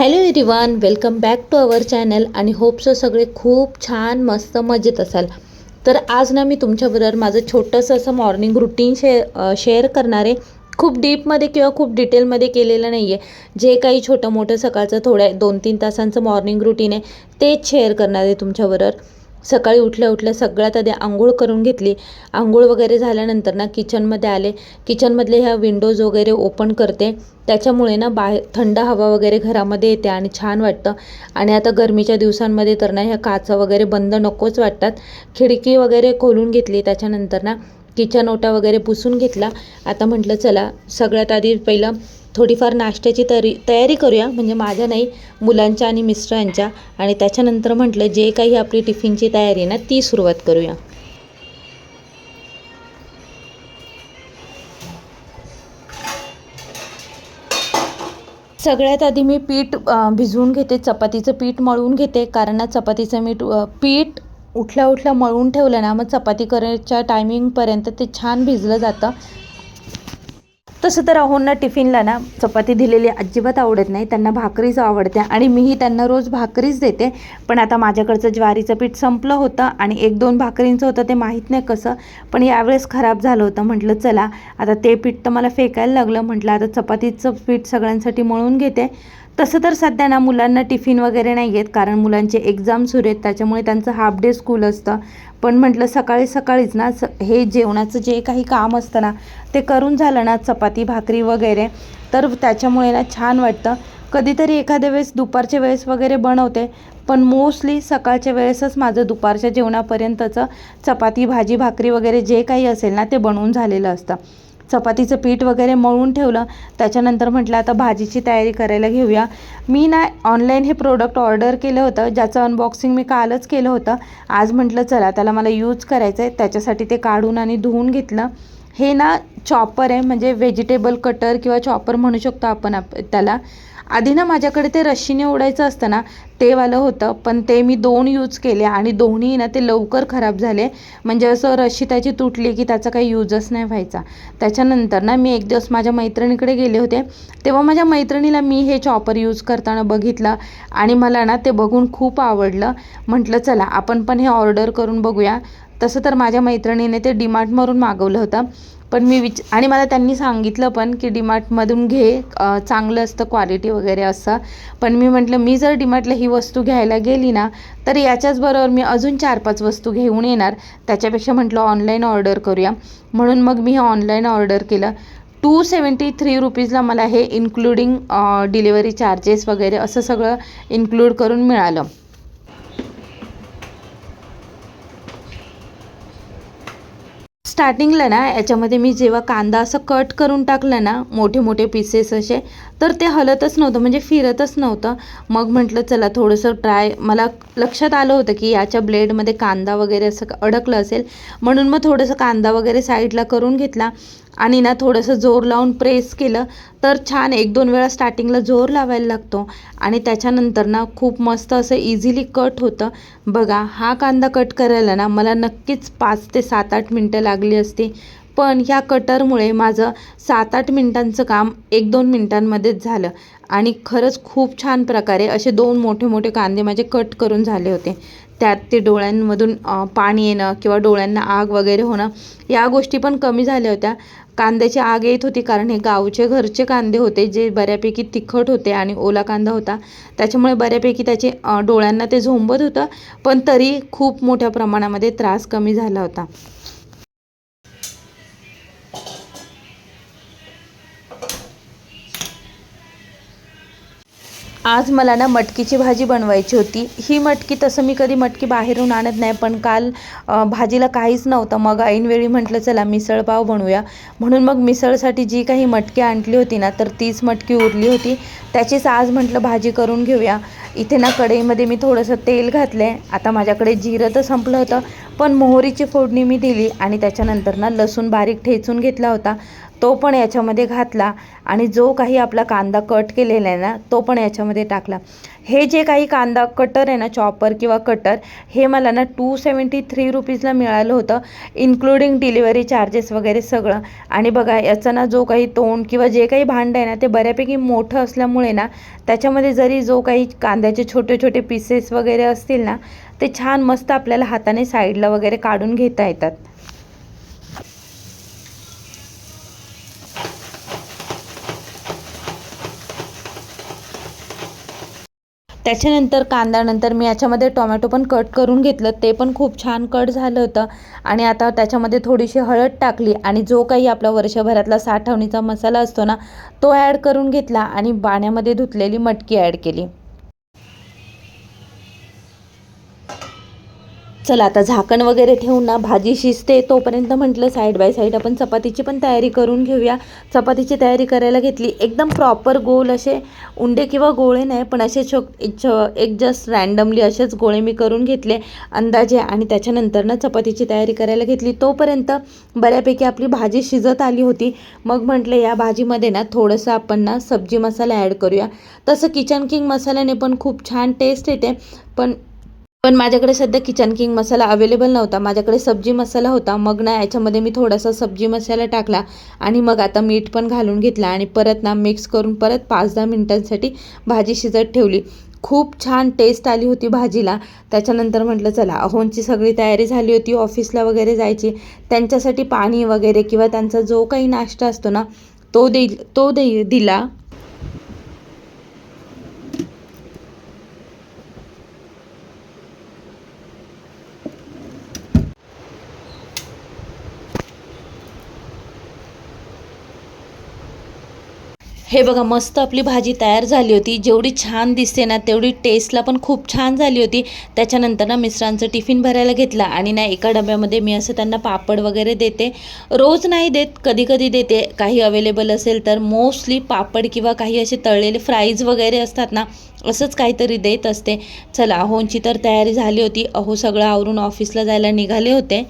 Hello everyone, welcome back to our channel आणि hope so सगळे खूप छान मस्त मजेत असाल. तर आज ना मी तुमच्याबरोबर माझं छोटंसं असं मॉर्निंग रुटीन शेअर करणार आहे. खूप डीपमध्ये किंवा खूप डिटेलमध्ये केलेलं नाही आहे. जे काही छोटं मोठं सकाळचं थोड्या 2-3 तासांचं मॉर्निंग रुटीन आहे तेच शेअर करणार आहे तुमच्याबरोबर. सकाळी उठल्या उठल्या सगळ्यात आधी आंघोळ करून घेतली. आंघोळ वगैरे झाल्यानंतर ना किचनमध्ये आले. किचनमधले ह्या विंडोज वगैरे ओपन करते. त्याच्यामुळे ना बाहेर थंड हवा वगैरे घरामध्ये येते आणि छान वाटतं. आणि आता गरमीच्या दिवसांमध्ये तर ना ह्या काचा वगैरे बंद नकोच वाटतात. खिडकी वगैरे खोलून घेतली. त्याच्यानंतर ना किचन ओटा वगैरे पुसून घेतला. आता म्हटलं चला सगळ्यात आधी पहिलं थोडीफार नाश्त्याची तयारी करूया, म्हणजे माझ्या नाही, मुलांच्या आणि मिस्टरांच्या. आणि त्याच्यानंतर म्हटलं जे काही आपली टिफिनची तयारी ना ती सुरुवात करूया. सगळ्यात आधी मी पीठ भिजवून घेते. चपातीचं पीठ मळून घेते, कारण ना चपातीचं पीठ उठल्या उठल्या मळून ठेवलं ना मग चपाती करायच्या टायमिंगपर्यंत ते छान भिजलं जातं. तसं तर अहोंना टिफिनला ना चपाती दिलेली अजिबात आवडत नाही, त्यांना भाकरीच आवडते आणि मीही त्यांना रोज भाकरीच देते. पण आता माझ्याकडचं ज्वारीचं पीठ संपलं होतं आणि 1-2 भाकरींचं होतं, ते माहीत नाही कसं, पण यावेळेस खराब झालं होतं. म्हटलं चला आता ते पीठ तर मला फेकायला लागलं. म्हटलं आता चपातीचं पीठ सगळ्यांसाठी मळून घेते. तसं तर सध्या ना मुलांना टिफिन वगैरे नाही आहेत, कारण मुलांचे एक्झाम सुरू आहेत, त्याच्यामुळे त्यांचं हाफ डे स्कूल असतं. पण म्हटलं सकाळी सकाळीच ना हे जेवणाचं जे काही काम असतं ना ते करून झालं ना, चपाती भाकरी वगैरे, तर त्याच्यामुळे ना छान वाटतं. कधीतरी एखाद्या वेळेस दुपारच्या वेळेस वगैरे बनवते, पण मोस्टली सकाळच्या वेळेसच माझं दुपारच्या जेवणापर्यंतचं चपाती भाजी भाकरी वगैरे जे काही असेल ना ते बनवून झालेलं असतं. चपातीचं पीठ वगैरे मळून ठेवलं. त्याच्यानंतर म्हटलं आता भाजीची तयारी करायला घेऊया. मी ना ऑनलाईन हे प्रोडक्ट ऑर्डर केलं होतं, ज्याचं अनबॉक्सिंग मी कालच केलं होतं. आज म्हटलं चला त्याला मला यूज करायचं आहे, त्याच्यासाठी ते काढून आणि धुवून घेतलं. हे ना चॉपर आहे, म्हणजे व्हेजिटेबल कटर किंवा चॉपर म्हणू शकतो आपण त्याला. आधी ना माझ्याकडे ते रश्शीने ओढायचं असतं ना ते वालं होतं, पण ते मी 2 यूज केले आणि दोन्ही ना ते लवकर खराब झाले. म्हणजे असं रश्शी त्याची तुटली की त्याचा काही यूजच नाही व्हायचा. त्याच्यानंतर ना मी एक दिवस माझ्या मैत्रिणीकडे गेले होते, तेव्हा माझ्या मैत्रिणीला मी हे चॉपर यूज करताना बघितलं आणि मला ना ते बघून खूप आवडलं. म्हटलं चला आपण पण हे ऑर्डर करून बघूया. तसं तर माझ्या मैत्रिणीने ते डीमार्टमधून मागवलं होतं, पण आणि मला त्यांनी सांगितलं पण की डीमार्टमधून घे, चांगलं असतं क्वालिटी वगैरे असं. पण मी म्हटलं मी जर डीमार्टला ही वस्तू घ्यायला गेली ना तर याच्याचबरोबर मी अजून 4-5 वस्तू घेऊन येणार, त्याच्यापेक्षा म्हटलं ऑनलाईन ऑर्डर करूया. म्हणून मग मी हे ऑनलाईन ऑर्डर केलं. 273 रुपीजला मला हे इन्क्लुडिंग डिलिव्हरी चार्जेस वगैरे असं सगळं इन्क्लूड करून मिळालं. स्टार्टिंगला ना याच्यामध्ये मी जेव्हा कांदा असं कट करून टाकलं ना मोठे मोठे पीसेस असे, तर ते हलतच नव्हतं, म्हणजे फिरतच नव्हतं. मग म्हटलं चला थोडंसं मला लक्षात आलं होतं की याच्या ब्लेडमध्ये कांदा वगैरे असं अडकलं असेल, म्हणून मग थोडंसं कांदा वगैरे साईडला करून घेतला आणि ना थोडंसं जोर लावून प्रेस केलं तर छान. 1-2 वेळा स्टार्टिंगला जोर लावायला लागतो आणि त्याच्यानंतर ना खूप मस्त असं इझिली कट होतं. बघा हा कांदा कट करायला ना मला नक्कीच 5 ते 7-8 मिनटं लागली असती, पण ह्या कटरमुळे माझं 7-8 मिनटांचं काम 1-2 मिनटांमध्येच झालं. आणि खरंच खूप छान प्रकारे असे 2 मोठे मोठे कांदे माझे कट करून झाले होते. त्यात ते डोळ्यांमधून पाणी येणं किंवा डोळ्यांना आग वगैरे होणं या गोष्टी पण कमी झाल्या होत्या. कांद्याची आग येत होती कारण हे गावचे घरचे कांदे होते, जे बऱ्यापैकी तिखट होते आणि ओला कांदा होता, त्याच्यामुळे बऱ्यापैकी त्याचे डोळ्यांना ते झोंबत होतं, पण तरी खूप मोठ्या प्रमाणामध्ये त्रास कमी झाला होता. आज मला ना मटकीची भाजी बनवायची होती. ही मटकी, तसं मी कधी मटकी बाहेरून आणत नाही, पण काल भाजीला काहीच नव्हतं, मग ऐनवेळी म्हटलं चला मिसळपाव बनवूया. म्हणून मग मिसळसाठी जी काही मटकी आणली होती ना तर तीच मटकी उरली होती, त्याचीच आज म्हटलं भाजी करून घेऊया. इथे ना कढईमध्ये मी थोडंसं तेल घातलं आहे. आता माझ्याकडे जिरं तर संपलं होतं, पण मोहरीची फोडणी मी दिली आणि त्याच्यानंतर ना लसूण बारीक ठेचून घेतला होता, तो पण याच्यामध्ये घातला आणि जो काही आपला कांदा कट केलेला आहे ना तो पण याच्यामध्ये टाकला. हे जे काही कांदा कटर आहे ना, चॉपर किंवा कटर, हे मला ना 273 रुपीजला मिळालं होतं, इन्क्लुडिंग डिलिव्हरी चार्जेस वगैरे सगळं. आणि बघा याचा ना जो काही तोंड किंवा जे काही भांडं आहे ना ते बऱ्यापैकी मोठं असल्यामुळे ना त्याच्यामध्ये जरी जो काही कांद्याचे छोटे छोटे पीसेस वगैरे असतील ना ते छान मस्त आपल्याला हाताने साईडला वगैरे काढून घेता येतात. त्याच्यानंतर कांद्यानंतर मी याच्यामध्ये टोमॅटो पण कट करून घेतलं, ते पण खूप छान कट झालं होतं. आणि आता त्याच्यामध्ये थोडीशी हळद टाकली आणि जो काही आपला वर्षभरातला साठवणीचा मसाला असतो ना तो ॲड करून घेतला आणि पाण्यामध्ये धुतलेली मटकी ॲड केली. चला आता झाकण वगैरे ठेवून ना भाजी शिजते तोपर्यंत म्हटलं साईड बाय साईड आपण चपातीची पण तयारी करून घेऊया. चपातीची तयारी करायला घेतली. एकदम प्रॉपर गोल असे उंडे किंवा गोळे नाही, पण असे एक जस्ट रँडमली असेच गोळे मी करून घेतले अंदाजे. आणि त्याच्यानंतर ना चपातीची तयारी करायला घेतली. तोपर्यंत बऱ्यापैकी आपली भाजी शिजत आली होती. मग म्हटलं या भाजीमध्ये ना थोडंसं आपण ना सब्जी मसाला ॲड करूया. तसं किचन किंग मसाल्याने पण खूप छान टेस्ट येते, पण माझ्याकडे सध्या किचन किंग मसाला अवेलेबल नव्हता. माझ्याकडे सब्जी मसाला होता. मग ना याच्यामध्ये मी थोडासा सब्जी मसाला टाकला आणि मग आता मीठ पण घालून घेतला आणि परत ना मिक्स करून परत 5-10 मिनिटांसाठी भाजी शिजत ठेवली. खूप छान टेस्ट आली होती भाजीला. त्याच्यानंतर म्हटलं चला अहोंची सगळी तयारी झाली होती ऑफिसला वगैरे जायची. त्यांच्यासाठी पाणी वगैरे किंवा त्यांचा जो काही नाश्ता असतो ना तो दिला. हे बघा मस्त आपली भाजी तयार झाली होती. जेवढी छान दिसते ना तेवढी टेस्टला पण खूप छान झाली होती. त्याच्यानंतर ना मिस्टरांचं टिफिन भरायला घेतला आणि ना एका डब्यामध्ये मी असं त्यांना पापड वगैरे देते. रोज नाही देत, कधी कधी देते. काही अवेलेबल असेल तर मोस्टली पापड किंवा काही असे तळलेले फ्राईज वगैरे असतात ना असंच काहीतरी देत असते. चला अहोंची तर तयारी झाली होती. अहो सगळं आवरून ऑफिसला जायला निघाले होते.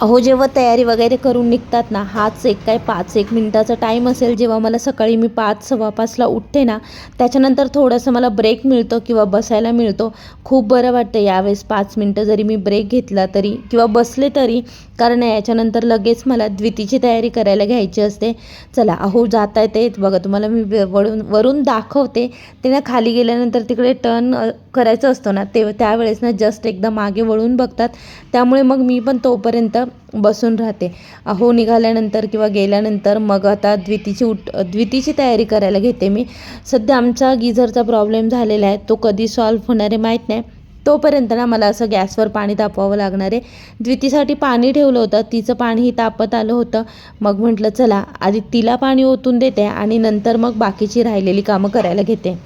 अहो जेव्हा तयारी वगैरे करून निघतात ना हाच एक काय 5-1 मिनिटाचा टाईम असेल. जेव्हा मला सकाळी मी 5-5:15ला उठते ना त्याच्यानंतर थोडंसं मला ब्रेक मिळतो किंवा बसायला मिळतो. खूप बरं वाटतं यावेळेस 5 मिनटं जरी मी ब्रेक घेतला तरी किंवा बसले तरी, कारण याच्यानंतर लगेच मला द्वितीची तयारी करायला घ्यायची असते. चला अहो जात आहे ते बघा, तुम्हाला मी वरून दाखवते. ते ना खाली गेल्यानंतर तिकडे टर्न करायचं असतं ना त्यावेळेस ना जस्ट एकदा मागे वळून बघतात. त्यामुळे मग मी पण तोपर्यंत बसून राहते. अहो निघाल्यानंतर किंवा गेल्यानंतर मग आता द्वितीची तयारी करायला घेते मी. सध्या आमचा गिझरचा प्रॉब्लेम झालेला आहे, तो कधी सॉल्व्ह होणार आहे माहीत नाही. तोपर्यंत ना मला असं गॅसवर पाणी तापवावं लागणार आहे. द्वितीसाठी पाणी ठेवलं होतं, तिचं पाणीही तापत आलं होतं. मग म्हटलं चला आधी तिला पाणी ओतून देते आणि नंतर मग बाकीची राहिलेली कामं करायला घेते.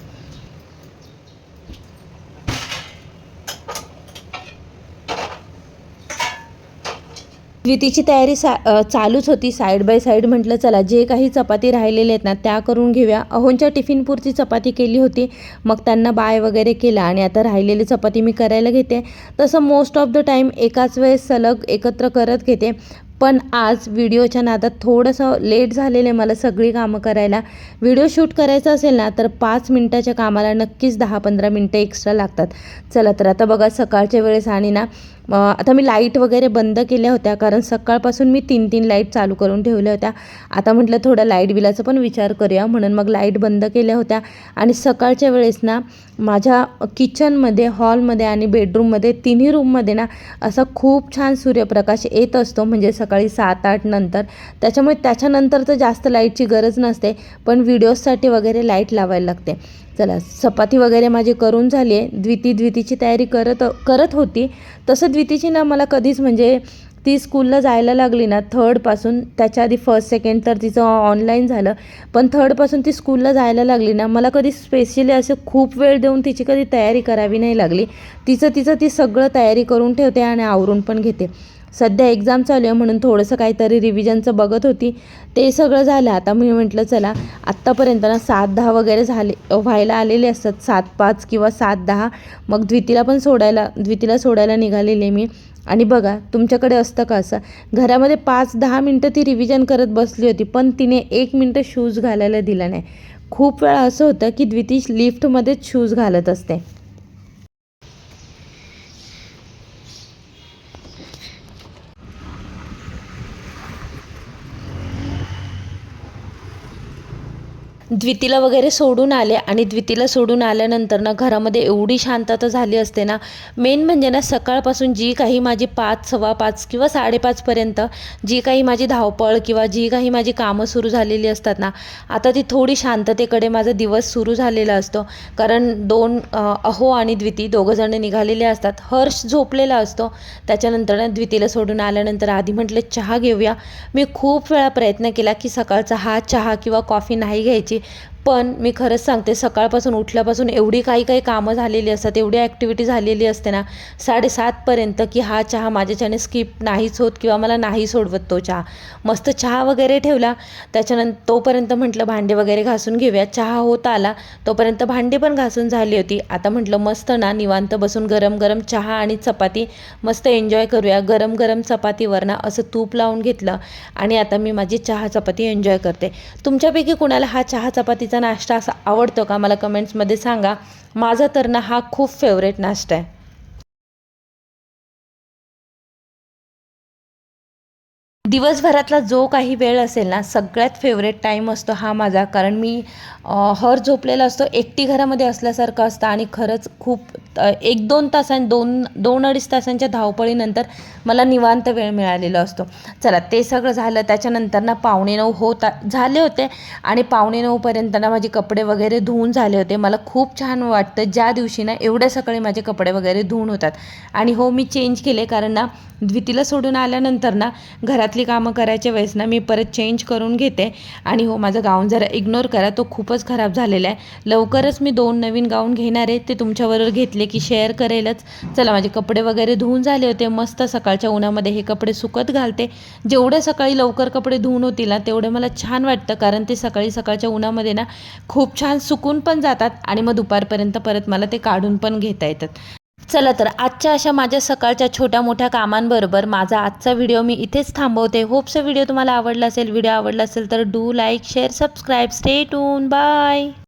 द्वितीची तयारी चालूच होती साईड बाय साईड. म्हटलं चला जे काही चपाती राहिलेले आहेत ना त्या करून घेऊया. अहोंच्या टिफिनपुरती चपाती केली होती, मग त्यांना बाय वगैरे केला आणि आता राहिलेली चपाती मी करायला घेते. तसं मोस्ट ऑफ द टाईम एकाच वेळेस सलग एकत्र करत घेते. पण आज व्हिडिओच्या नादात थोडंसं लेट झालेलं आहे मला सगळी कामं करायला. व्हिडिओ शूट करायचा असेल ना तर 5 मिनटाच्या कामाला नक्कीच 10-15 मिनटं एक्स्ट्रा लागतात. चला तर आता बघा सकाळच्या वेळेस आणि ना आता मी लाईट वगैरे बंद केल्या होत्या, कारण सकाळपासून मी 3 लाईट चालू करून ठेवल्या होत्या. आता म्हटलं थोडं लाईट बिलाचा पण विचार करूया, म्हणून मग लाईट बंद केल्या होत्या. आणि सकाळच्या वेळेस ना माझ्या किचनमध्ये, हॉलमध्ये आणि बेडरूममध्ये तिन्ही रूममध्ये ना असा खूप छान सूर्यप्रकाश येत असतो, म्हणजे सकाळी 7-8 नंतर. त्याच्यानंतर तर जास्त लाईटची गरज नसते, पण व्हिडिओजसाठी वगैरे लाईट लावायला लागते. चला चपाती वगैरे माझी करून झाली आहे. द्वितीची तयारी करत होती. तसं द्वितीची ना मला कधीच, म्हणजे ती स्कूलला जायला लागली ना थर्डपासून, त्याच्या आधी फर्स्ट सेकंड तर तिचं ऑनलाईन झालं, पण थर्डपासून ती स्कूलला जायला लागली ना मला कधी स्पेशली असं खूप वेळ देऊन तिची कधी तयारी करावी नाही लागली. तिचं ती सगळं तयारी करून ठेवते आणि आवरून पण घेते. सध्या एक्झाम चालू आहे म्हणून थोडंसं काहीतरी रिव्हिजनचं बघत होती, ते सगळं झालं. आता मी म्हटलं चला आत्तापर्यंत ना 7-10 वगैरे व्हायला आलेले असतात, 7-5 किंवा 7-10. मग द्वितीला सोडायला निघालेले मी. आणि बघा तुमच्याकडे असतं का असं, घरामध्ये 5-10 मिनटं ती रिव्हिजन करत बसली होती, पण तिने 1 मिनटं शूज घालायला दिला नाही. खूप वेळा असं होतं की द्विती लिफ्टमध्येच शूज घालत असते. द्वितीला वगैरे सोडून आले आणि द्वितीला सोडून आल्यानंतर ना घरामध्ये एवढी शांतता झाली असते ना. मेन म्हणजे ना सकाळपासून जी काही माझी 5, 5:15 किंवा 5:30पर्यंत जी काही माझी धावपळ किंवा जी काही माझी कामं सुरू झालेली असतात ना, आता ती थोडी शांततेकडे माझा दिवस सुरू झालेला असतो. कारण अहो आणि द्विती दोघंजण निघालेले असतात. हर्ष झोपलेला असतो. त्याच्यानंतर ना द्वितीला सोडून आल्यानंतर आधी म्हटलं चहा घेऊया. मी खूप वेळा प्रयत्न केला की सकाळचा हा चहा किंवा कॉफी नाही घ्यायची, पण मी खरंच सांगते सकाळपासून उठल्यापासून एवढी काही कामं झालेली असतात, एवढी ॲक्टिव्हिटी झालेली असते ना 7:30पर्यंत, की हा चहा माझ्याच्याने स्किप नाहीच होत किंवा मला नाही सोडवत तो चहा. मस्त चहा वगैरे ठेवला. त्याच्यानंतर तोपर्यंत म्हटलं भांडे वगैरे घासून घेऊया. चहा होत आला तोपर्यंत भांडी पण घासून झाली होती. आता म्हटलं मस्त ना निवांत बसून गरम गरम चहा आणि चपाती मस्त एन्जॉय करूया. गरम गरम चपातीवर ना असं तूप लावून घेतलं आणि आता मी माझी चहा चपाती एन्जॉय करते. तुमच्यापैकी कुणाला हा चहा चपातीचा नाश्ता असा आवडतो का, मला कमेंट्समध्ये सांगा. माझा तर ना हा खूप फेवरेट नाश्ता आहे. दिवसभरातला जो काही वेळ असेल ना सगळ्यात फेवरेट टाईम असतो हा माझा. कारण मी हर झोपलेला असतो, एकटी घरामध्ये असल्यासारखं असतं आणि खरंच खूप 2-2 तासांच्या धावपळीनंतर मला निवांत वेळ मिळालेला असतो. चला ते सगळं झालं. त्याच्यानंतर ना 8:45 झाले होते आणि 8:45पर्यंत ना माझे कपडे वगैरे धुवून झाले होते. मला खूप छान वाटतं ज्या दिवशी ना एवढ्या सकाळी माझे कपडे वगैरे धुवून होतात. आणि हो मी चेंज केले, कारण ना द्वितीला सोडून आल्यानंतर ना घरातली कामं करायच्या वेळेस ना मी परत चेंज करून घेते. आणि हो माझा गाऊन जरा इग्नोर करा, तो खूपच खराब झालेला आहे. लवकरच मी 2 नवीन गाऊन घेणार आहे, ते तुमच्याबरोबर घेतले की शेअर करेलच. चला माझे कपडे वगैरे धुवून झाले होते. मस्त सकाळच्या उन्हामध्ये हे कपडे सुकत घालते. जेवढे सकाळी लवकर कपडे धुवून होतील ना तेवढे मला छान वाटतं, कारण ते सकाळच्या उन्हामध्ये ना खूप छान सुकून पण जातात आणि मग दुपारपर्यंत परत मला ते काढून पण घेता येतात. चला तर आजच्या अशा माझ्या सकाळच्या छोट्या मोठ्या कामांबरोबर माझा आजचा व्हिडिओ मी इथेच थांबवते. होपचा व्हिडिओ तुम्हाला आवडला असेल. व्हिडिओ आवडला असेल तर do like, share, subscribe. Stay tune. Bye.